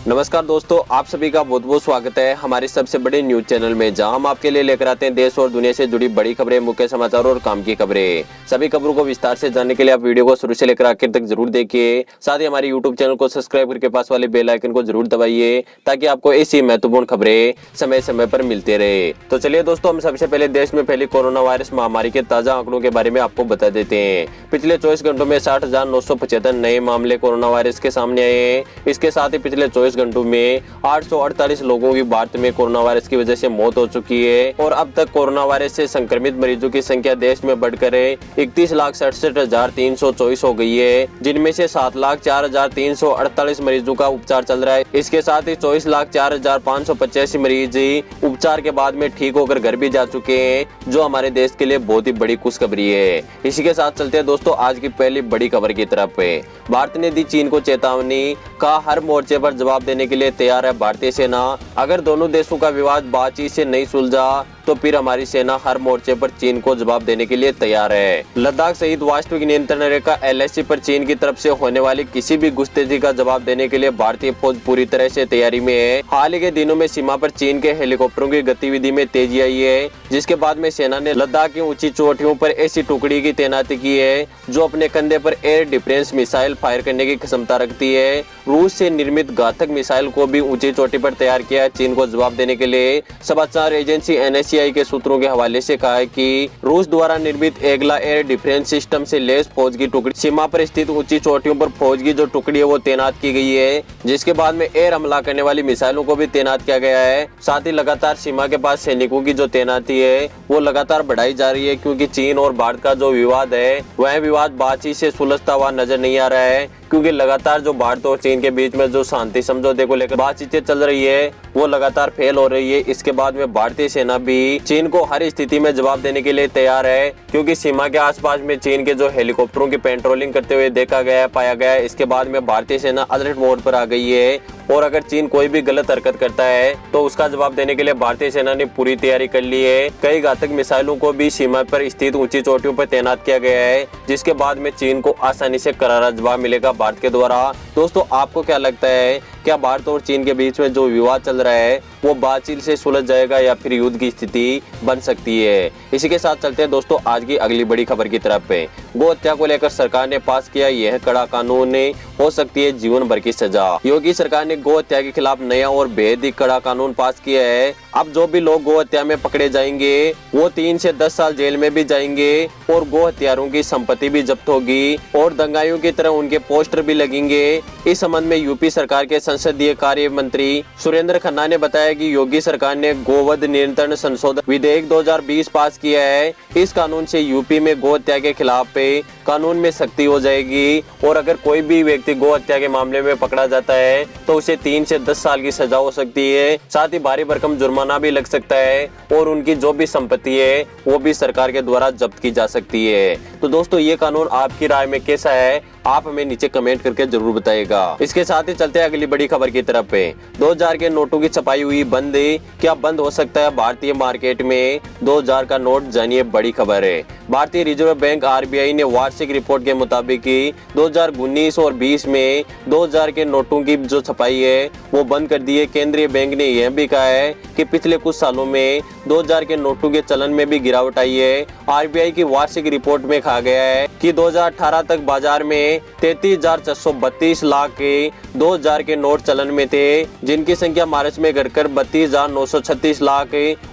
नमस्कार दोस्तों, आप सभी का बहुत बहुत स्वागत है हमारे सबसे बड़े न्यूज चैनल में, जहां हम आपके लिए लेकर आते हैं देश और दुनिया से जुड़ी बड़ी खबरें, मुख्य समाचार और काम की खबरें। सभी खबरों को विस्तार से जानने के लिए आप वीडियो को शुरू से लेकर आखिर तक जरूर देखिए। साथ ही हमारे यूट्यूब चैनल को सब्सक्राइब करके पास वाले बेल आइकन को जरूर दबाइए, ताकि आपको ऐसी महत्वपूर्ण खबरें समय समय पर मिलते रहे। तो चलिए दोस्तों, हम सबसे पहले देश में फैली कोरोना वायरस महामारी के ताजा आंकड़ों के बारे में आपको बता देते हैं। पिछले 24 घंटों में 60,975 नए मामले कोरोना वायरस के सामने आए हैं। इसके साथ ही पिछले 24 घंटों में 848 लोगों की भारत में कोरोना वायरस की वजह से मौत हो चुकी है और अब तक कोरोना वायरस से संक्रमित मरीजों की संख्या देश में बढ़कर 31,67,324 हो गई है, जिनमें से 7,04,348 मरीजों का उपचार चल रहा है। इसके साथ ही 24,04,585 मरीज उपचार के बाद में ठीक होकर घर भी जा चुके हैं, जो हमारे देश के लिए बहुत ही बड़ी खुशखबरी है। इसी के साथ चलते हैं दोस्तों आज की पहली बड़ी खबर की तरफ। भारत ने दी चीन को चेतावनी, कहा हर मोर्चे पर जवाब देने के लिए तैयार है भारतीय सेना। अगर दोनों देशों का विवाद बातचीत से नहीं सुलझा तो फिर हमारी सेना हर मोर्चे पर चीन को जवाब देने के लिए तैयार है। लद्दाख सहित वास्तविक नियंत्रण रेखा LAC पर चीन की तरफ से होने वाली किसी भी घुसपैठी का जवाब देने के लिए भारतीय फौज पूरी तरह से तैयारी में है। हाल ही के दिनों में सीमा पर चीन के हेलीकॉप्टरों की गतिविधि में तेजी आई है, जिसके बाद में सेना ने लद्दाख की ऊंची चोटियों पर ऐसी टुकड़ी की तैनाती की है जो अपने कंधे पर एयर डिफेंस मिसाइल फायर करने की क्षमता रखती है। रूस से निर्मित घातक मिसाइल को भी ऊंची चोटी पर तैयार किया है चीन को जवाब देने के लिए। समाचार एजेंसी NSCI के सूत्रों के हवाले से कहा है कि रूस द्वारा निर्मित एगला एयर डिफेंस सिस्टम से लैस फौज की टुकड़ी सीमा पर स्थित ऊंची चोटियों पर फौज की जो टुकड़ी है वो तैनात की गई है, जिसके बाद में एयर हमला करने वाली मिसाइलों को भी तैनात किया गया है। साथ ही लगातार सीमा के पास सैनिकों की जो तैनाती है वो लगातार बढ़ाई जा रही है, क्योंकि चीन और भारत का जो विवाद है वह विवाद बातचीत से सुलझता हुआ नजर नहीं आ रहा है, क्योंकि लगातार जो भारत और चीन के बीच में जो शांति समझौते को लेकर बातचीतें चल रही है वो लगातार फेल हो रही है। इसके बाद में भारतीय सेना भी चीन को हर स्थिति में जवाब देने के लिए तैयार है, क्योंकि सीमा के आसपास में चीन के जो हेलीकॉप्टरों की पेट्रोलिंग करते हुए देखा गया पाया गया। इसके बाद में भारतीय सेना अलर्ट मोड पर आ गई है और अगर चीन कोई भी गलत हरकत करता है तो उसका जवाब देने के लिए भारतीय सेना ने पूरी तैयारी कर ली है। कई घातक मिसाइलों को भी सीमा पर स्थित ऊंची चोटियों पर तैनात किया गया है, जिसके बाद में चीन को आसानी से करारा जवाब मिलेगा भारत के द्वारा। दोस्तों, आपको क्या लगता है, क्या भारत और चीन के बीच में जो विवाद चल रहा है वो बातचीत से सुलझ जाएगा या फिर युद्ध की स्थिति बन सकती है? इसी के साथ चलते हैं दोस्तों आज की अगली बड़ी खबर की तरफ। गौ हत्या को लेकर सरकार ने पास किया यह कड़ा कानून, हो सकती है जीवन भर की सजा। योगी सरकार ने गौ हत्या के खिलाफ नया और बेहद ही कड़ा कानून पास किया है। अब जो भी लोग गौ हत्या में पकड़े जाएंगे वो 3 से 10 साल जेल में भी जाएंगे और गौ हत्यारों की संपत्ति भी जब्त होगी और दंगाइयों की तरह उनके पोस्टर भी लगेंगे। इस संबंध में यूपी सरकार के संसदीय कार्य मंत्री सुरेंद्र खन्ना ने बताया कि योगी सरकार ने गोवध नियंत्रण संशोधन विधेयक 2020 पास किया है। इस कानून से यूपी में गौ हत्या के खिलाफ कानून में सख्ती हो जाएगी और अगर कोई भी व्यक्ति गौ हत्या के मामले में पकड़ा जाता है तो उसे 3 से 10 साल की सजा हो सकती है। साथ ही भारी भरकम जुर्माना भी लग सकता है और उनकी जो भी संपत्ति है वो भी सरकार के द्वारा जब्त की जा सकती है। तो दोस्तों, ये कानून आपकी राय में कैसा है, आप हमें नीचे कमेंट करके जरूर बताइएगा। इसके साथ ही चलते हैं अगली बड़ी खबर की तरफ। 2000 के नोटों की छपाई हुई बंद, क्या बंद हो सकता है भारतीय मार्केट में 2000 का नोट? जानिए बड़ी खबर है। भारतीय रिजर्व बैंक RBI ने वार्षिक रिपोर्ट के मुताबिक 2019 और 20 में 2000 के नोटों की जो छपाई है वो बंद कर दी है। केंद्रीय बैंक ने यह भी कहा है कि पिछले कुछ सालों में 2000 के नोटों के चलन में भी गिरावट आई है। RBI की वार्षिक रिपोर्ट में कहा गया है कि 2018 तक बाजार में 33,432 लाख के 2000 के नोट चलन में थे, जिनकी संख्या मार्च में घटकर 32,936 लाख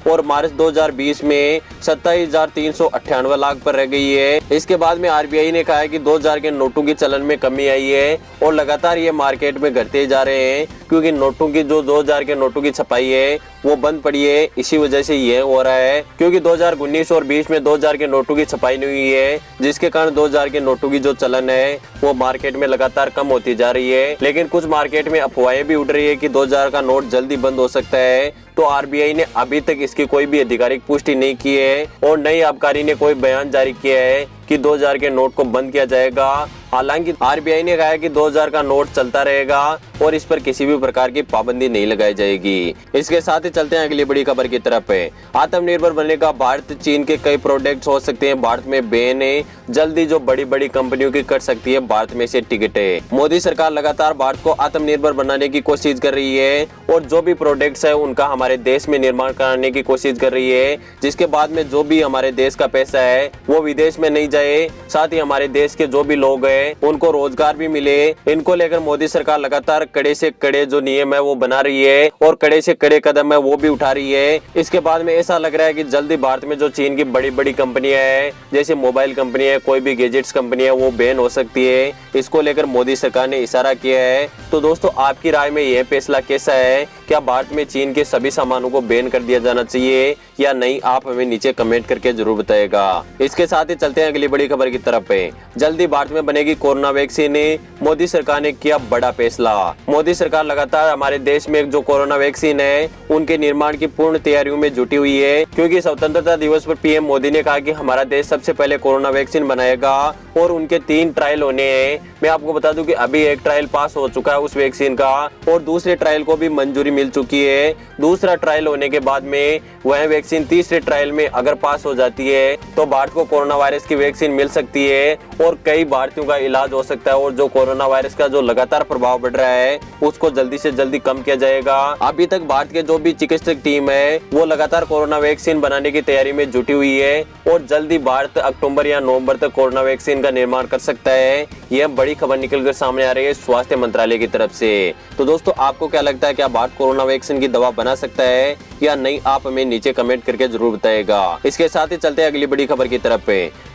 और मार्च 2020 में 27,398 लाख पर रह गई है। इसके बाद में RBI ने कहा है कि 2000 के नोटों की चलन में कमी आई है और लगातार ये मार्केट में घटते जा रहे हैं, क्योंकि नोटों की जो 2000 के नोटों की छपाई है वो बंद पड़ी है। इसी वजह से ये हो रहा है, क्योंकि 2019 और 20 में 2000 के नोटों की छपाई नहीं हुई है, जिसके कारण 2000 के नोटों की जो चलन है वो मार्केट में लगातार कम होती जा रही है। लेकिन कुछ मार्केट में अफवाहें भी उड़ रही है कि 2000 का नोट जल्दी बंद हो सकता है। तो RBI ने अभी तक इसकी कोई भी आधिकारिक पुष्टि नहीं की है और नई आबकारी ने कोई बयान जारी किया है कि 2000 के नोट को बंद किया जाएगा। हालांकि RBI ने कहा है कि 2000 का नोट चलता रहेगा और इस पर किसी भी प्रकार की पाबंदी नहीं लगाई जाएगी। इसके साथ ही चलते हैं अगली बड़ी खबर की तरफ। आत्मनिर्भर बनने का भारत, चीन के कई प्रोडक्ट्स हो सकते हैं भारत में बैन है, जल्दी जो बड़ी बड़ी कंपनियों की कट सकती है भारत में से टिकटें। मोदी सरकार लगातार भारत को आत्मनिर्भर बनाने की कोशिश कर रही है और जो भी प्रोडक्ट्स है उनका हमारे देश में निर्माण कराने की कोशिश कर रही है, जिसके बाद में जो भी हमारे देश का पैसा है वो विदेश में नहीं जाए, साथ ही हमारे देश के जो भी लोग हैं उनको रोजगार भी मिले। इनको लेकर मोदी सरकार लगातार कड़े से कड़े जो नियम है वो बना रही है और कड़े से कड़े कदम है वो भी उठा रही है। इसके बाद में ऐसा लग रहा है कि जल्दी भारत में जो चीन की बड़ी बड़ी कंपनियां हैं, जैसे मोबाइल कंपनी है, कोई भी गैजेट्स कंपनी है, वो बैन हो सकती है। इसको लेकर मोदी सरकार ने इशारा किया है। तो दोस्तों, आपकी राय में यह फैसला कैसा है? क्या भारत में चीन के सभी सामानों को बैन कर दिया जाना चाहिए या नहीं? आप हमें नीचे कमेंट करके जरूर बताएगा। इसके साथ ही चलते हैं अगली बड़ी खबर की तरफ। जल्दी भारत में बनेगी कोरोना वैक्सीन, मोदी सरकार ने किया बड़ा फैसला। मोदी सरकार लगातार हमारे देश में जो कोरोना वैक्सीन है उनके निर्माण की पूर्ण तैयारियों में जुटी हुई है, क्योंकि स्वतंत्रता दिवस पर पीएम मोदी ने कहा कि हमारा देश सबसे पहले कोरोना वैक्सीन बनाएगा और उनके 3 ट्रायल होने हैं। मैं आपको बता दूं कि अभी एक ट्रायल पास हो चुका है उस वैक्सीन का और दूसरे ट्रायल को भी मंजूरी मिल चुकी है। दूसरा ट्रायल होने के बाद में वह वैक्सीन तीसरे ट्रायल में अगर पास हो जाती है तो भारत को कोरोना वायरस की वैक्सीन मिल सकती है और कई भारतीयों का इलाज हो सकता है और जो कोरोना वायरस का जो लगातार प्रभाव बढ़ रहा है उसको जल्दी से जल्दी कम किया जाएगा। अभी तक भारत के जो भी चिकित्सक टीम है वो लगातार कोरोना वैक्सीन बनाने की तैयारी में जुटी हुई है और जल्दी भारत अक्टूबर या नवंबर तक कोरोना वैक्सीन का निर्माण कर सकता है। यह बड़ी खबर निकल कर सामने आ रही है स्वास्थ्य मंत्रालय की तरफ से। तो दोस्तों, आपको क्या लगता है, क्या भारत कोरोना वैक्सीन की दवा बना सकता है या नहीं? आप हमें नीचे कमेंट करके जरूर बताएगा। इसके साथ ही चलते हैं अगली बड़ी खबर की तरफ।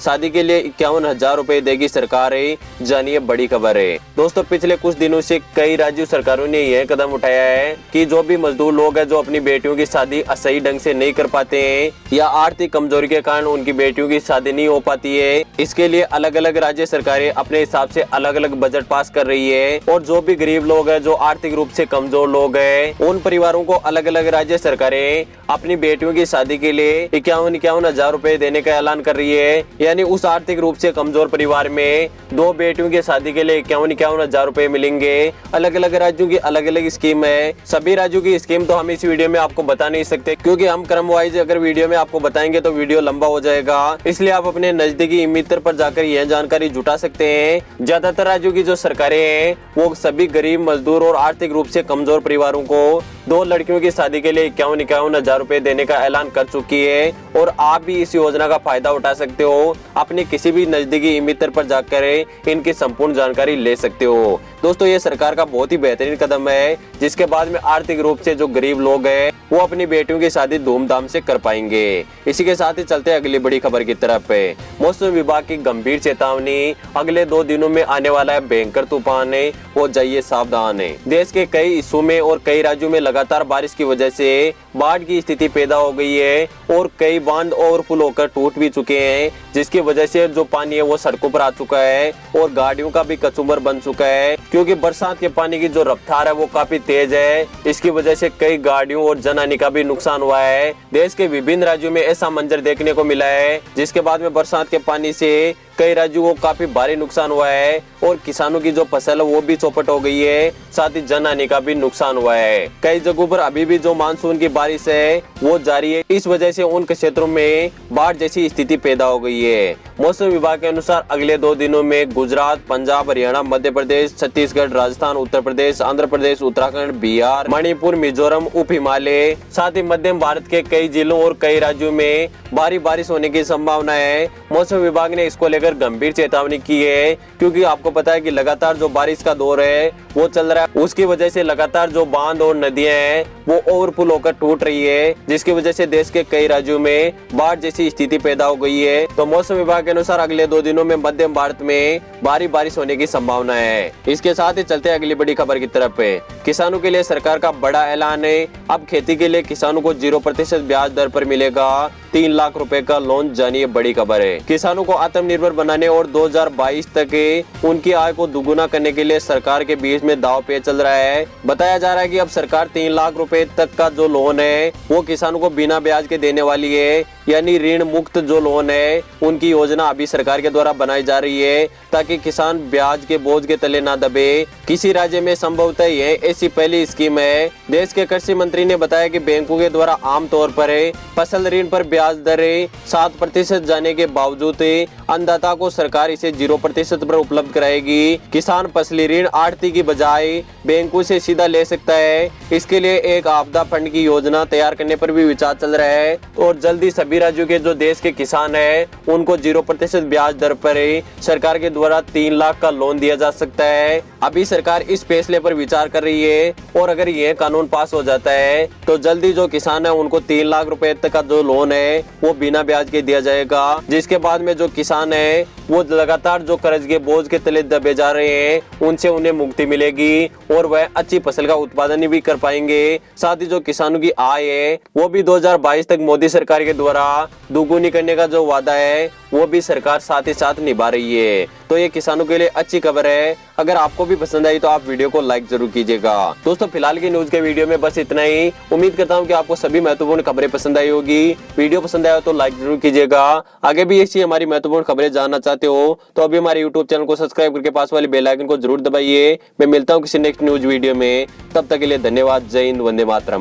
शादी के लिए 51,000 रुपए देगी सरकार, जानिए बड़ी खबर है। दोस्तों, पिछले कुछ दिनों से कई राज्य सरकारों ने यह कदम उठाया है कि जो भी मजदूर लोग हैं जो अपनी बेटियों की शादी सही ढंग से नहीं कर पाते हैं या आर्थिक कमजोरी के कारण उनकी बेटियों की शादी नहीं हो पाती है, इसके लिए अलग अलग राज्य सरकारें अपने हिसाब से अलग अलग बजट पास कर रही है। और जो भी गरीब लोग हैं, जो आर्थिक रूप से कमजोर लोग हैं, उन परिवारों को अलग अलग राज्य सरकारें अपनी बेटियों की शादी के लिए 51,000 रुपए देने का ऐलान कर रही है। यानी उस आर्थिक रूप से कमजोर परिवार में 2 बेटियों की शादी के लिए 51,000 रुपए मिलेंगे। अलग अलग राज्यों की अलग अलग स्कीम है। सभी राज्यों की स्कीम तो हम इस वीडियो में आपको बता नहीं सकते, क्योंकि हम क्रम वाइज अगर वीडियो में आपको बताएंगे तो वीडियो लंबा हो जाएगा। इसलिए आप अपने नजदीकी मित्र पर जाकर यह जानकारी जुटा सकते हैं। ज्यादातर राज्यों की जो सरकारें हैं वो सभी गरीब, मजदूर और आर्थिक रूप से कमजोर परिवारों को 2 लड़कियों की शादी के लिए 51,000 रुपए देने का ऐलान कर चुकी है और आप भी इस योजना का फायदा उठा सकते हो। अपने किसी भी नजदीकी मित्र पर जाकर इनकी संपूर्ण जानकारी ले सकते हो। दोस्तों, ये सरकार का बहुत ही बेहतरीन कदम है, जिसके बाद में आर्थिक रूप से जो गरीब लोग हैं वो अपनी बेटियों की शादी धूमधाम से कर पाएंगे। इसी के साथ ही चलते हैं अगली बड़ी खबर की तरफ। मौसम विभाग की गंभीर चेतावनी, अगले 2 दिनों में आने वाला है भयंकर तूफान, हो जाइए सावधान। देश के कई हिस्सों में और कई राज्यों में लगातार बारिश की वजह से बाढ़ की स्थिति पैदा हो गई है और कई बांध ओवरफ्लो होकर टूट भी चुके हैं, जिसकी वजह से जो पानी है वो सड़कों पर आ चुका है और गाड़ियों का भी कचूमर बन चुका है, क्योंकि बरसात के पानी की जो रफ्तार है वो काफी तेज है। इसकी वजह से कई गाड़ियों और जनहानि का भी नुकसान हुआ है। देश के विभिन्न राज्यों में ऐसा मंजर देखने को मिला है, जिसके बाद में बरसात के पानी से कई राज्यों को काफी भारी नुकसान हुआ है और किसानों की जो फसल है वो भी चौपट हो गई है, साथ ही जनहानि का भी नुकसान हुआ है। कई जगहों पर अभी भी जो मानसून की बारिश है वो जारी है, इस वजह से उन क्षेत्रों में बाढ़ जैसी स्थिति पैदा हो गई है। मौसम विभाग के अनुसार अगले 2 दिनों में गुजरात, पंजाब, हरियाणा, मध्य प्रदेश, छत्तीसगढ़, राजस्थान, उत्तर प्रदेश, आंध्र प्रदेश, उत्तराखंड, बिहार, मणिपुर, मिजोरम, उप हिमालय, साथ ही मध्यम भारत के कई जिलों और कई राज्यों में भारी बारिश होने की संभावना है। मौसम विभाग ने इसको लेकर गंभीर चेतावनी की है, क्योंकि आपको पता है कि लगातार जो बारिश का दौर है वो चल रहा है, उसकी वजह से लगातार जो बांध और नदियां हैं वो ओवरफ्लो होकर टूट रही है, जिसकी वजह से देश के कई राज्यों में बाढ़ जैसी स्थिति पैदा हो गई है। तो मौसम विभाग के अनुसार अगले 2 दिनों में मध्यम भारत में भारी बारिश होने की संभावना है। इसके साथ ही चलते अगली बड़ी खबर की तरफ। किसानों के लिए सरकार का बड़ा ऐलान है। अब खेती के लिए किसानों को 0% ब्याज दर पर मिलेगा 3 लाख रुपए का लोन। जानिए बड़ी खबर है। किसानों को आत्मनिर्भर बनाने और 2022 तक उनकी आय को दुगुना करने के लिए सरकार के बीच में दांव पेच चल रहा है। बताया जा रहा है कि अब सरकार 3 लाख रुपए तक का जो लोन है वो किसानों को बिना ब्याज के देने वाली है, यानी ऋण मुक्त जो लोन है उनकी योजना अभी सरकार के द्वारा बनाई जा रही है ताकि किसान ब्याज के बोझ के तले ना दबे। किसी राज्य में संभवतः ये ऐसी पहली स्कीम है। देश के कृषि मंत्री ने बताया कि बैंकों के द्वारा आमतौर पर फसल ऋण पर ब्याज दरें 7% जाने के बावजूद अन्नदाता को सरकार इसे 0% पर उपलब्ध कराएगी। किसान फसली ऋण आढ़ती की बजाय बैंकों से सीधा ले सकता है। इसके लिए एक आपदा फंड की योजना तैयार करने पर भी विचार चल रहा है और जल्दी सभी राज्यों के जो देश के किसान हैं उनको 0% ब्याज दर पर सरकार के द्वारा 3 लाख का लोन दिया जा सकता है। अभी सरकार इस फैसले पर विचार कर रही है और अगर यह कानून पास हो जाता है तो जल्दी जो किसान है उनको 3 लाख रुपए तक का जो लोन है वो बिना ब्याज के दिया जाएगा, जिसके बाद में जो किसान है वो लगातार जो कर्ज के बोझ के तले दबे जा रहे हैं उनसे उन्हें मुक्ति मिलेगी और वह अच्छी फसल का उत्पादन भी कर पाएंगे। साथ ही जो किसानों की आय है वो भी 2022 तक मोदी सरकार के द्वारा दुगुनी करने का जो वादा है वो भी सरकार साथ ही साथ निभा रही है। तो ये किसानों के लिए अच्छी खबर है। अगर आपको भी पसंद आई तो आप वीडियो को लाइक जरूर कीजिएगा। दोस्तों फिलहाल की न्यूज के वीडियो में बस इतना ही। उम्मीद करता हूँ कि आपको सभी महत्वपूर्ण खबरें पसंद आई होगी। वीडियो पसंद आया तो लाइक जरूर कीजिएगा। आगे भी ऐसी हमारी महत्वपूर्ण खबरें जानना चाहते हो तो अभी हमारे यूट्यूब चैनल को सब्सक्राइब करके पास वाले बेल आइकन को जरूर दबाइए। मैं मिलता हूँ किसी नेक्स्ट न्यूज वीडियो में, तब तक के लिए धन्यवाद। जय हिंद, वंदे मातरम।